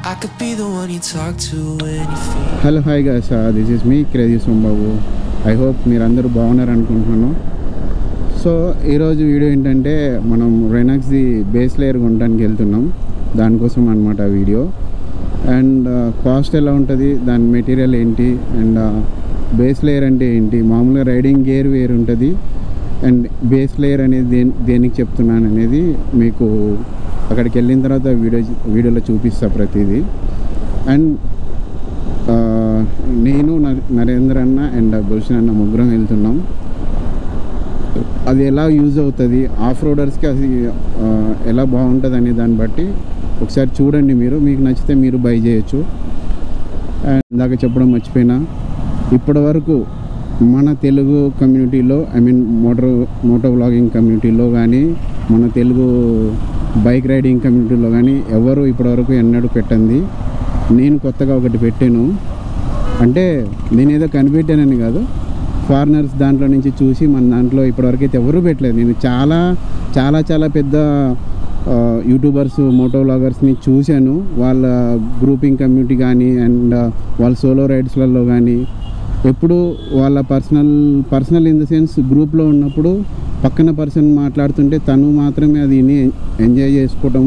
I could be the one you talk to when you feel. Hello, hi guys, this is me, Crazy Sombabu. I hope మీరందరూ బాగున్నారు అనుకుంటున్నాను. So ఈరోజు video ఏంటంటే మనం రైనాక్స్ది base layer కొనడానికి వెళ్తున్నాం, దానికోసం అనమాట వీడియో. అండ్ కాస్ట్ ఎలా ఉంటుంది, దాని మెటీరియల్ ఏంటి, అండ్ బేస్ లేయర్ అంటే ఏంటి, మామూలుగా రైడింగ్ గేర్ వేరు ఉంటుంది, అండ్ బేస్ లేయర్ అనేది దేనికి చెప్తున్నాను అనేది మీకు అక్కడికి వెళ్ళిన తర్వాత వీడియోలో చూపిస్తా ప్రతిదీ. అండ్ నేను నరేంద్ర అన్న అండ్ గుల్షన్ అన్న ముగ్గురం వెళ్తున్నాం. అది ఎలా యూజ్ అవుతుంది, ఆఫ్ రోడర్స్కి అది ఎలా బాగుంటుంది అనే దాన్ని బట్టి ఒకసారి చూడండి. మీకు నచ్చితే మీరు బై చేయొచ్చు. అండ్ ఇందాక చెప్పడం మర్చిపోయినా, ఇప్పటి వరకు మన తెలుగు కమ్యూనిటీలో, ఐ మీన్ మోటో వ్లాగింగ్ కమ్యూనిటీలో కానీ, మన తెలుగు బైక్ రైడింగ్ కమ్యూనిటీలో కానీ ఎవరు ఇప్పటివరకు ఎన్నడూ పెట్టండి. నేను కొత్తగా ఒకటి పెట్టాను. అంటే నేనేదో కనిపెట్టానని కాదు, ఫారినర్స్ దాంట్లో నుంచి చూసి మన దాంట్లో ఇప్పటివరకు అయితే ఎవరూ పెట్టలేదు. నేను చాలా చాలా చాలా పెద్ద యూట్యూబర్స్, మోటో వ్లాగర్స్ని చూశాను. వాళ్ళ గ్రూపింగ్ కమ్యూనిటీ కానీ అండ్ వాళ్ళ సోలో రైడ్స్లలో కానీ ఎప్పుడు వాళ్ళ పర్సనల్ ఇన్ ద సెన్స్ గ్రూప్లో ఉన్నప్పుడు పక్కన పర్సన్ మాట్లాడుతుంటే తను మాత్రమే అది ఎంజాయ్ చేసుకోవడం,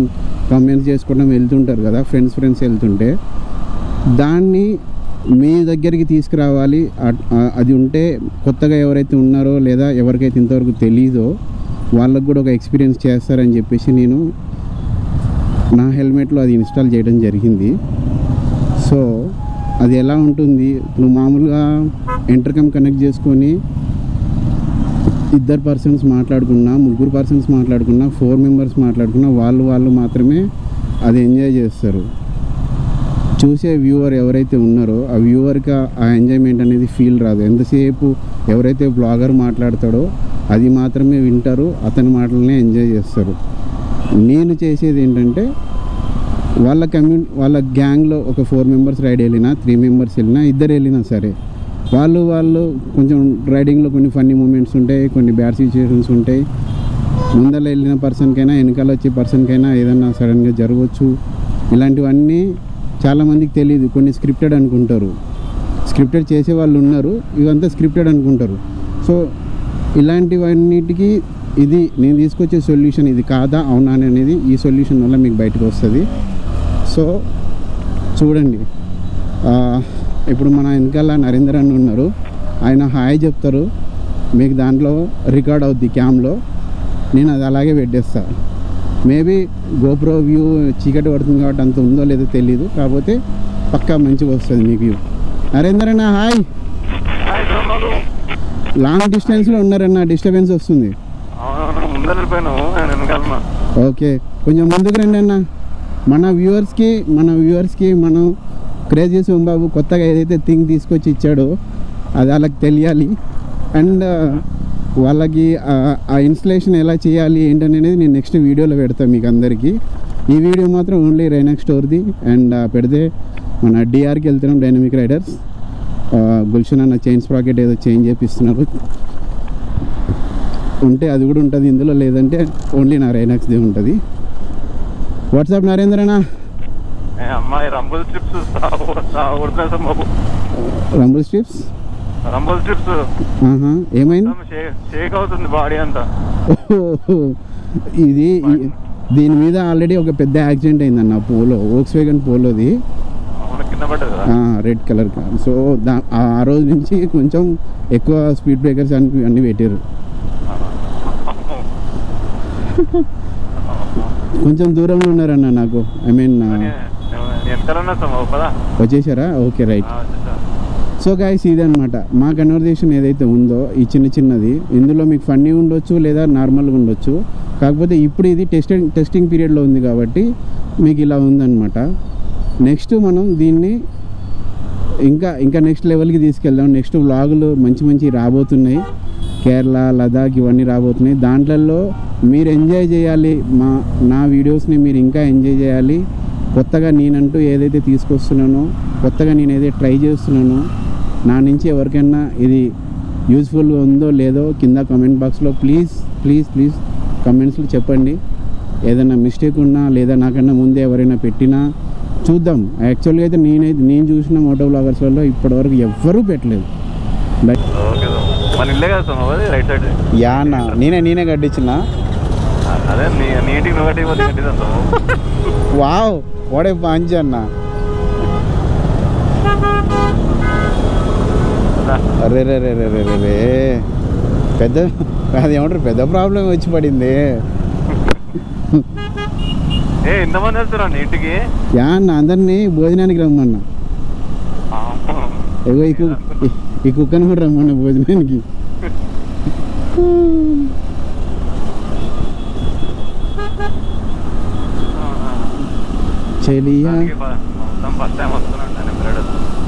కామెంట్స్ చేసుకోవడం వెళ్తుంటారు కదా, ఫ్రెండ్స్ వెళ్తుంటే దాన్ని మీ దగ్గరికి తీసుకురావాలి. అది ఉంటే కొత్తగా ఎవరైతే ఉన్నారో లేదా ఎవరికైతే ఇంతవరకు తెలీదో వాళ్ళకు కూడా ఒక ఎక్స్పీరియన్స్ చేస్తారని చెప్పేసి నేను నా హెల్మెట్లో అది ఇన్స్టాల్ చేయడం జరిగింది. సో అది ఎలా ఉంటుంది, ఇప్పుడు మామూలుగా ఇంటర్కమ్ కనెక్ట్ చేసుకొని ఇద్దరు పర్సన్స్ మాట్లాడుకున్నా, ముగ్గురు పర్సన్స్ మాట్లాడుకున్నా, 4 మెంబర్స్ మాట్లాడుకున్నా వాళ్ళు మాత్రమే అది ఎంజాయ్ చేస్తారు. చూసే వ్యూవర్ ఎవరైతే ఉన్నారో ఆ వ్యూవర్కి ఆ ఎంజాయ్మెంట్ అనేది ఫీల్ రాదు. ఎంతసేపు ఎవరైతే బ్లాగర్ మాట్లాడతాడో అది మాత్రమే వింటారు, అతని మాటలనే ఎంజాయ్ చేస్తారు. నేను చేసేది ఏంటంటే వాళ్ళ గ్యాంగ్లో ఒక 4 మెంబర్స్ రైడ్ వెళ్ళినా, 3 మెంబర్స్ వెళ్ళినా, ఇద్దరు వెళ్ళినా సరే వాళ్ళు కొంచెం రైడింగ్లో కొన్ని ఫన్నీ మూమెంట్స్ ఉంటాయి, కొన్ని బ్యాడ్ సిచ్యువేషన్స్ ఉంటాయి. ముందర వెళ్ళిన పర్సన్కైనా వెనకాల వచ్చే పర్సన్కైనా ఏదన్నా సడన్గా జరగవచ్చు. ఇలాంటివన్నీ చాలామందికి తెలియదు. కొన్ని స్క్రిప్టెడ్ అనుకుంటారు, స్క్రిప్టెడ్ చేసే వాళ్ళు ఉన్నారు, ఇవంతా స్క్రిప్టెడ్ అనుకుంటారు. సో ఇలాంటివన్నిటికీ ఇది నేను తీసుకొచ్చే సొల్యూషన్ ఇది కాదా అవునా అనేది ఈ సొల్యూషన్ వల్ల మీకు బయటకు వస్తుంది. సో చూడండి, ఇప్పుడు మన వెనకాల నరేంద్ర అన్న ఉన్నారు, ఆయన హాయ్ చెప్తారు, మీకు దాంట్లో రికార్డ్ అవుద్ది క్యామ్లో. నేను అది అలాగే పెట్టేస్తాను. మేబీ గోప్రో వ్యూ చీకటి పడుతుంది కాబట్టి అంత ఉందో లేదో తెలీదు, కాకపోతే పక్కా మంచిగా వస్తుంది మీకు వ్యూ. నరేంద్ర అన్న హాయ్. లాంగ్ డిస్టెన్స్లో ఉన్నారన్న, డిస్టర్బెన్స్ వస్తుంది. ఓకే, కొంచెం ముందుకు రండి అన్న. మన వ్యూవర్స్కి మనం క్రేజీ సోంబాబు కొత్తగా ఏదైతే థింగ్ తీసుకొచ్చి ఇచ్చాడో అది వాళ్ళకి తెలియాలి. అండ్ వాళ్ళకి ఆ ఇన్స్టలేషన్ ఎలా చేయాలి ఏంటనేది నేను నెక్స్ట్ వీడియోలో పెడతాను మీకు అందరికీ. ఈ వీడియో మాత్రం ఓన్లీ రైనాక్స్ స్టోర్ది. అండ్ పెడితే మన డిఆర్కి వెళ్తున్నాం, డైనమిక్ రైడర్స్. గుల్షన్ అన్న చైన్ స్ప్రాకెట్ ఏదో చేంజ్ చేపిస్తున్నారు, ఉంటే అది కూడా ఉంటుంది ఇందులో, లేదంటే ఓన్లీ నా రైనాక్స్ది ఉంటుంది. వాట్సాప్ నరేంద్రనా. రంబుల్ స్ట్రిప్స్ ఏమైంది? షేక్ అవుతుంది బాడీ అంతా. ఇది దీని మీద ఆల్రెడీ ఒక పెద్ద యాక్సిడెంట్ అయిందన్న, వోక్స్వేగన్ పోలోది, రెడ్ కలర్ కార్. సో ఆ రోజు నుంచి కొంచెం ఎక్కువ స్పీడ్ బ్రేకర్స్ అన్నీ పెట్టారు. కొంచెం దూరంలో ఉన్నారన్న నాకు, ఐ మీన్ వచ్చేసారా? Okay right. సో గైస్ ఇది అనమాట మా కన్వర్జేషన్ ఏదైతే ఉందో, ఈ చిన్నది ఇందులో మీకు ఫన్నీ ఉండొచ్చు లేదా నార్మల్గా ఉండొచ్చు. కాకపోతే ఇప్పుడు ఇది టెస్టింగ్ పీరియడ్లో ఉంది కాబట్టి మీకు ఇలా ఉందన్నమాట. నెక్స్ట్ మనం దీన్ని ఇంకా నెక్స్ట్ లెవెల్కి తీసుకెళ్దాం. నెక్స్ట్ వ్లాగులు మంచి రాబోతున్నాయి, కేరళ, లదాఖ్ ఇవన్నీ రాబోతున్నాయి. దాంట్లో మీరు ఎంజాయ్ చేయాలి, నా వీడియోస్ని మీరు ఇంకా ఎంజాయ్ చేయాలి. కొత్తగా నేనంటూ ఏదైతే తీసుకొస్తున్నానో, కొత్తగా నేను ఏదైతే ట్రై చేస్తున్నానో, నా నుంచి ఎవరికైనా ఇది యూజ్ఫుల్గా ఉందో లేదో కింద కామెంట్ బాక్స్లో ప్లీజ్ కమెంట్స్లో చెప్పండి. ఏదైనా మిస్టేక్ ఉన్నా లేదా నాకన్నా ముందే ఎవరైనా పెట్టినా చూద్దాం. యాక్చువల్గా అయితే నేను చూసిన మోటో బ్లాగర్స్ వల్ల ఇప్పటివరకు ఎవ్వరూ పెట్టలేదు. మన ఇల్లే కదా అది రైట్ సైడ్. యా అన్న నేనే కట్టించిన. అదే నీ ఇంటికి నువ్వు కట్టిపోతే కట్టిద్దాం. వావ్ వాడే పంచి అన్న. అరే రే రే రే రే రే పెద్ద అది ఏమంటారు పెద్ద ప్రాబ్లం వచ్చి పడింది. ఎంతమంది వెళ్తారా ఇంటికి? యా అన్న అందరినీ భోజనానికి రమ్మన్నా. ఏగో ఈ కుక్కను కూడా రమ్మన్నా భోజనానికి.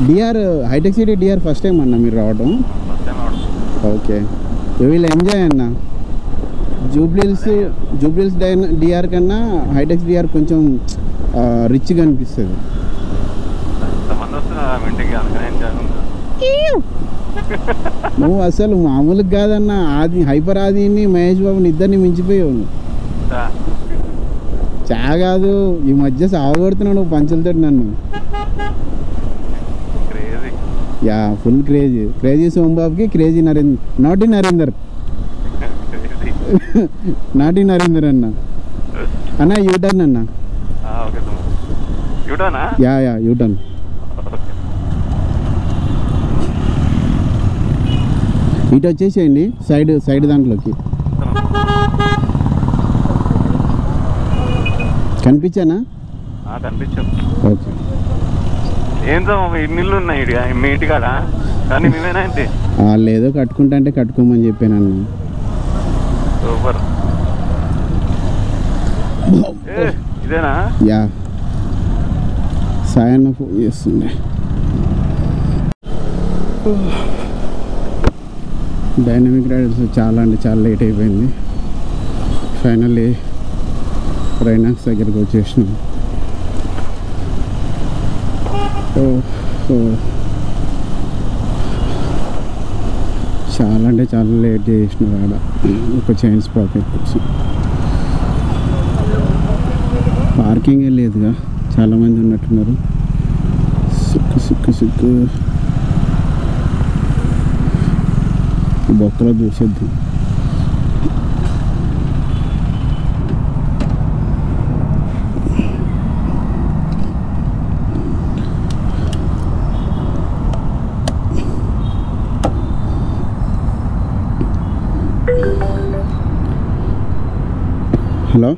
డిఆర్ హైటెక్ సిటీ డిఆర్ ఫస్ట్ టైం అన్న మీరు రావడం? ఓకే వీళ్ళు ఎంజాయ్ అన్న. జూబ్లీహిల్స్ డిఆర్ కన్నా హైటెక్స్ డిఆర్ కొంచెం రిచ్గా అనిపిస్తుంది. నువ్వు అసలు మామూలుగా కాదన్న. హైపర్ ఆదిని మహేష్ బాబుని ఇద్దరిని మించిపోయావు. చా కాదు ఈ మధ్య సాగొడుతున్నావు నువ్వు పంచులతో నన్ను. యా ఫుల్ క్రేజీ సోంబాబుకి క్రేజీ నాటి నరేందర్ అన్న యూటర్న్ అన్న. Yeah U turn. ఇటు వచ్చేసేయండి సైడ్ దాంట్లోకి. కనిపించానా? కనిపించాం. ఓకే ఏంటో ఇన్నిళ్ళు ఉన్నాయి మీ ఇంటి కాడ కానీ మేమేనా ఏంటి? వాళ్ళు ఏదో కట్టుకుంటా అంటే కట్టుకోమని చెప్పాను. సూపర్. ఇదేనా? యా సాయన్న ఫోన్ చేస్తుండే. డైనమిక్ రైడర్స్ చాలా లేట్ అయిపోయింది. ఫైనల్లీ రైనాక్స్ దగ్గరికి వచ్చేసినాం. చాలా లేట్ చేసినారు ఆడ ఒక చైన్ స్పాకెట్ కోసం. పార్కింగే లేదుగా, చాలామంది ఉన్నట్టున్నారు. సిక్కు బొక్కలో దూసేద్దాం. హలో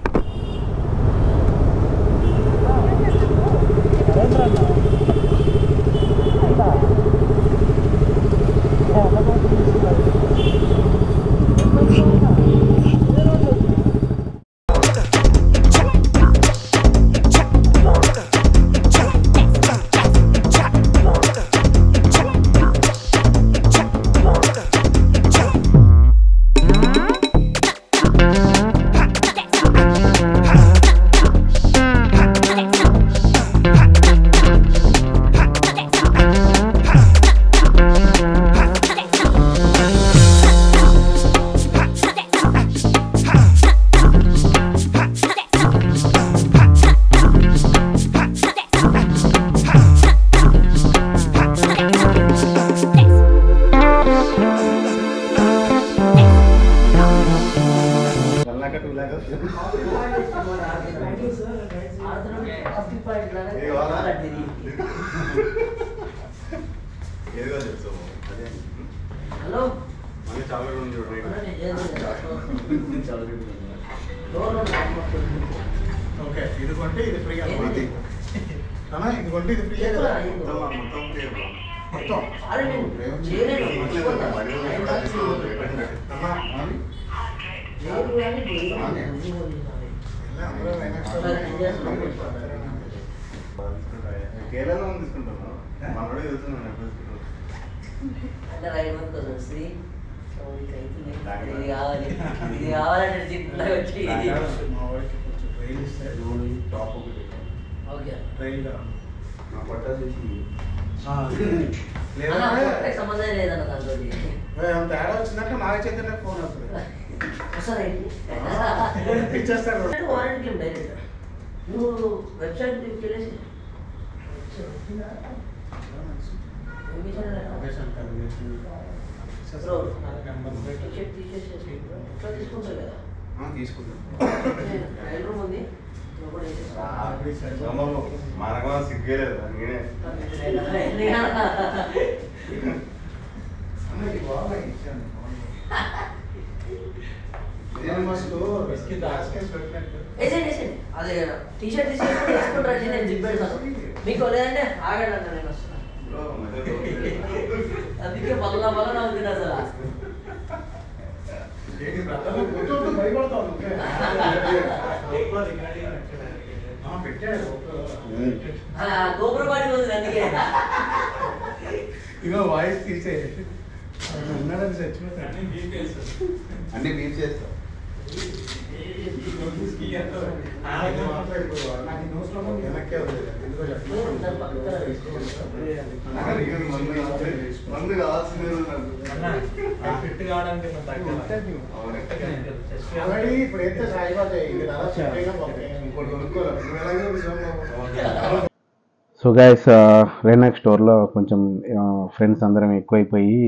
ఓకే ఇది కొంటే ఇది ఫ్రీ అన్నమాట. అన్న ఇది కొంటే ఇది ఫ్రీ కదా మొత్తం ఫ్రీ మొత్తం అరే నేను చేయలేదు కేరళలో తీసుకుంటాను మనోడే తెలుస్తున్నాను అంటే రైట్ మంత్ శ్రీ ఇది కావాలంటే జిప్లో వచ్చి మా వాడికి కొంచెం ట్రైన్ ఇస్తే టాప్ ఒకటి ఓకే ట్రైన్ నా పట్టా చేసి సంబంధం లేదన్న దాంతో తేడా వచ్చిందంటే నాగ చైతన్య ఫోన్ వస్తుంది ఇచ్చేస్తాడు వారంటీ డైరెక్ట్ నువ్వు వెబ్సైట్ వెళ్ళేసి మనగా సిగ్గలేదు అదే టీషర్ట్ తీసుకుంటారండి, నేను జిప్ పెడతాను మీకు. లేదంటే ఆగండి అన్న, నేను వస్తున్నాను. అందుకే మళ్ళా నవ్వుతుంది అసలు. గోపుర పాడి ఉంది అందుకే. ఇగో వాయిస్ తీసే ఉన్నాడని చచ్చిపోతాడు. అన్ని బీప్ చేస్తాం. మందు కావాల్సింది ఇప్పుడు ఎంత సాయిపోతాయి. సో గైస్, రెనాక్ స్టోర్లో కొంచెం ఫ్రెండ్స్ అందరం ఎక్కువైపోయి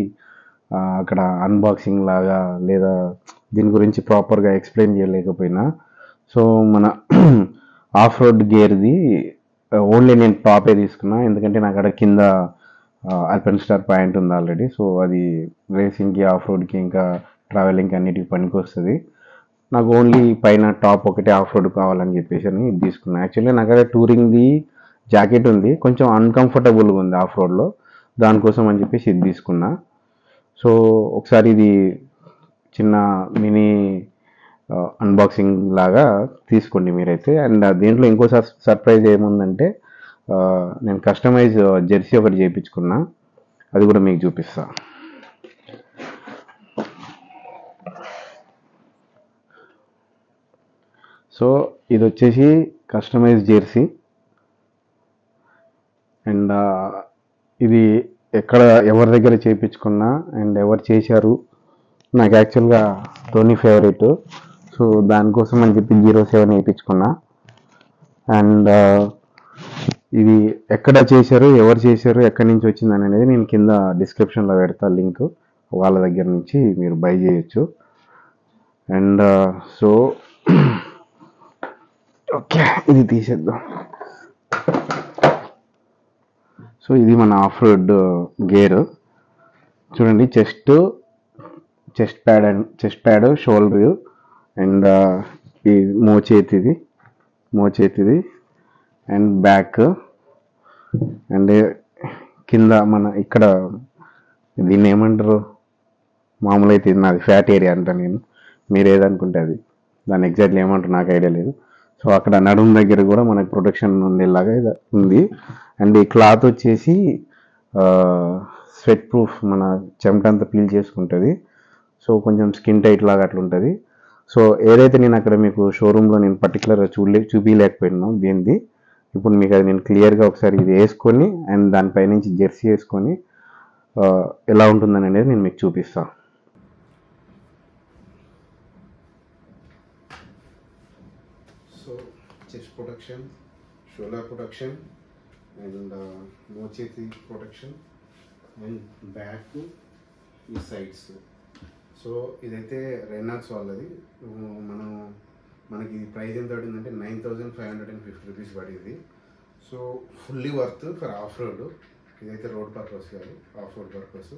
అక్కడ అన్బాక్సింగ్ లాగా లేదా దీని గురించి ప్రాపర్గా ఎక్స్ప్లెయిన్ చేయలేకపోయినా, సో మన ఆఫ్ రోడ్ గేర్ది ఓన్లీ నేను టాపే తీసుకున్నా. ఎందుకంటే నాకు అక్కడ కింద అల్పెన్ స్టార్ పాయింట్ ఉంది ఆల్రెడీ. సో అది రేసింగ్కి, ఆఫ్ రోడ్కి, ఇంకా ట్రావెలింగ్కి అన్నిటికి పనికి వస్తుంది. నాకు ఓన్లీ పైన టాప్ ఒకటే ఆఫ్ రోడ్ కావాలని చెప్పేసి అని ఇది తీసుకున్నా. యాక్చువల్లీ నాకు అక్కడ టూరింగ్ది జాకెట్ ఉంది, కొంచెం అన్కంఫర్టబుల్గా ఉంది ఆఫ్ రోడ్లో, దానికోసం అని చెప్పేసి ఇది తీసుకున్నా. సో ఒకసారి ఇది చిన్న మినీ అన్బాక్సింగ్ లాగా తీసుకోండి మీరైతే. అండ్ దీంట్లో ఇంకో సర్ప్రైజ్ ఏముందంటే, నేను కస్టమైజ్ జెర్సీ ఒకటి చేయించుకున్నా, అది కూడా మీకు చూపిస్తా. సో ఇది వచ్చేసి కస్టమైజ్ జెర్సీ. అండ్ ఇది ఎక్కడ ఎవరి దగ్గర చేయించుకున్నా అండ్ ఎవరు చేశారు, నాకు యాక్చువల్గా టోనీ ఫేవరెట్. సో దానికోసం అని చెప్పి 07 వేయించుకున్నా. అండ్ ఇది ఎక్కడ చేశారు, ఎవరు చేశారు, ఎక్కడి నుంచి వచ్చింది అనేది నేను కింద డిస్క్రిప్షన్లో పెడతా లింక్, వాళ్ళ దగ్గర నుంచి మీరు బై చేయొచ్చు. అండ్ సో ఓకే, ఇది తీసేద్దాం. సో ఇది మన ఆఫ్ రోడ్ గేర్ చూడండి. చెస్ట్ ప్యాడ్, షోల్డర్, అండ్ ఈ మోచేతిది అండ్ బ్యాక్, అండ్ కింద మన ఇక్కడ దీన్ని ఏమంటారు, మామూలు అయితే ఇది నాది ఫ్యాట్ ఏరియా అంట, నేను మీరు ఏదనుకుంటే అది, దాన్ని ఎగ్జాక్ట్లీ ఏమంటారు నాకు ఐడియా లేదు. సో అక్కడ నడుము దగ్గర కూడా మనకు ప్రొటెక్షన్ ఉండేలాగా ఉంది. అండ్ ఈ క్లాత్ వచ్చేసి స్వెట్ ప్రూఫ్, మన చెమట అంతా పీల్ చేసుకుంటుంది. సో కొంచెం స్కిన్ టైట్ లాగా అట్లా ఉంటుంది. సో ఏదైతే నేను అక్కడ మీకు షోరూంలో నేను పర్టికులర్గా చూపించలేకపోయినా దీనిది, ఇప్పుడు మీకు అది నేను క్లియర్గా ఒకసారి ఇది వేసుకొని అండ్ దానిపై నుంచి జెర్సీ వేసుకొని ఎలా ఉంటుందని అనేది నేను మీకు చూపిస్తాను. So chest protection, shoulder protection, and మోచేతి ప్రొటెక్షన్, అండ్ బ్యాక్, ఈ సైడ్స్. సో ఇదైతే రెనాక్స్ వాళ్ళది. మనకి ఇది ప్రైస్ ఎంత పడిందంటే 9550 రూపీస్ పడింది. So fully worth for of road. ఇదైతే రోడ్ పర్పస్ కాదు, ఆఫ్ రోడ్ పర్పస్.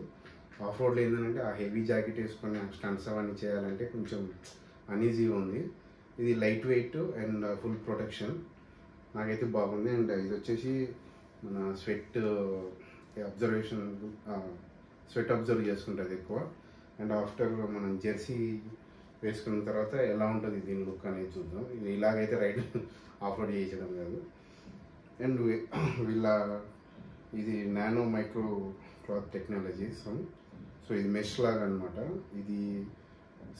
ఆఫ్ రోడ్లో ఏంటంటే ఆ హెవీ జాకెట్ వేసుకొని స్టంట్స్ అవన్నీ చేయాలంటే కొంచెం అన్ఈజీగా ఉంది. ఇది light weight and full protection, నాకైతే బాగుంది. అండ్ ఇది వచ్చేసి మన స్వెట్ అబ్జర్వ్ చేసుకుంటుంది ఎక్కువ. అండ్ ఆఫ్టర్ మనం జెర్సీ వేసుకున్న తర్వాత ఎలా ఉంటుంది దీని లుక్ అనేది చూద్దాం. ఇది ఇలాగైతే రైడ్ ఆఫ్ రోడ్ చేయించడం కాదు. అండ్ ఇది nano micro cloth technologies. So ఇది మెష్ లాగా అనమాట. ఇది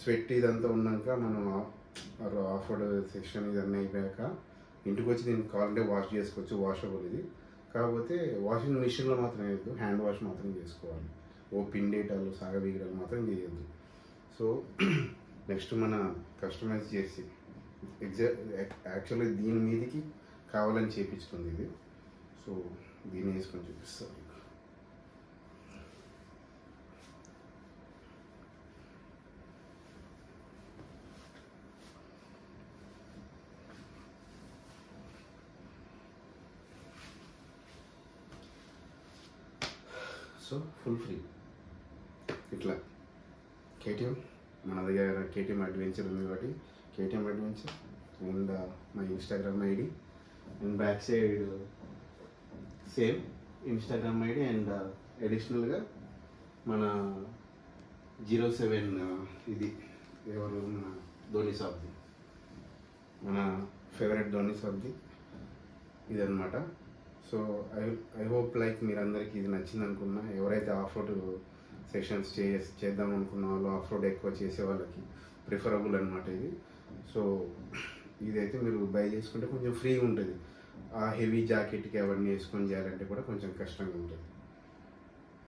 స్వెట్ ఇదంతా ఉన్నాక మనం ఆఫ్ రోడ్ సెక్షన్ ఇదన్నీ అయిపోయాక ఇంటికి వచ్చి దీనికి కావాలంటే వాష్ చేసుకోవచ్చు, వాషబుల్ ఇది. కాకపోతే వాషింగ్ మిషన్లో మాత్రం వేయద్దు, హ్యాండ్ వాష్ మాత్రం చేసుకోవాలి. ఓ పిండేటాలు సాగబీగడాలు మాత్రం చేయొద్దు. సో నెక్స్ట్ మన కస్టమైజ్ చేసి యాక్చువల్లీ దీని మీదకి కావాలని చేయించుకుంది ఇది. సో దీన్ని వేసుకొని చూపిస్తాను. సో ఫుల్ ఫ్రీ ఇట్లా కేటీఎం మన దగ్గర కేటీఎం అడ్వెంచర్ ఉంది కాబట్టి KTM adventure and my Instagram ID and back side same Instagram ID and అడిషనల్గా మన 07 ఇది ఎవరు మన ధోని సాబ్ది, మన ఫేవరెట్ ధోని సాబ్ది ఇదన్నమాట. సో ఐ హోప్ లైక్ మీరందరికీ ఇది నచ్చింది అనుకున్నా. ఎవరైతే ఆఫ్ రోడ్ సెషన్స్ చేద్దాం అనుకున్న వాళ్ళు, ఆఫ్ రోడ్ ఎక్కువ చేసే వాళ్ళకి ప్రిఫరబుల్ అనమాట ఇది. సో ఇదైతే మీరు బై చేసుకుంటే కొంచెం ఫ్రీగా ఉంటుంది. ఆ హెవీ జాకెట్కి అవన్నీ వేసుకొని చేయాలంటే కూడా కొంచెం కష్టంగా ఉంటుంది.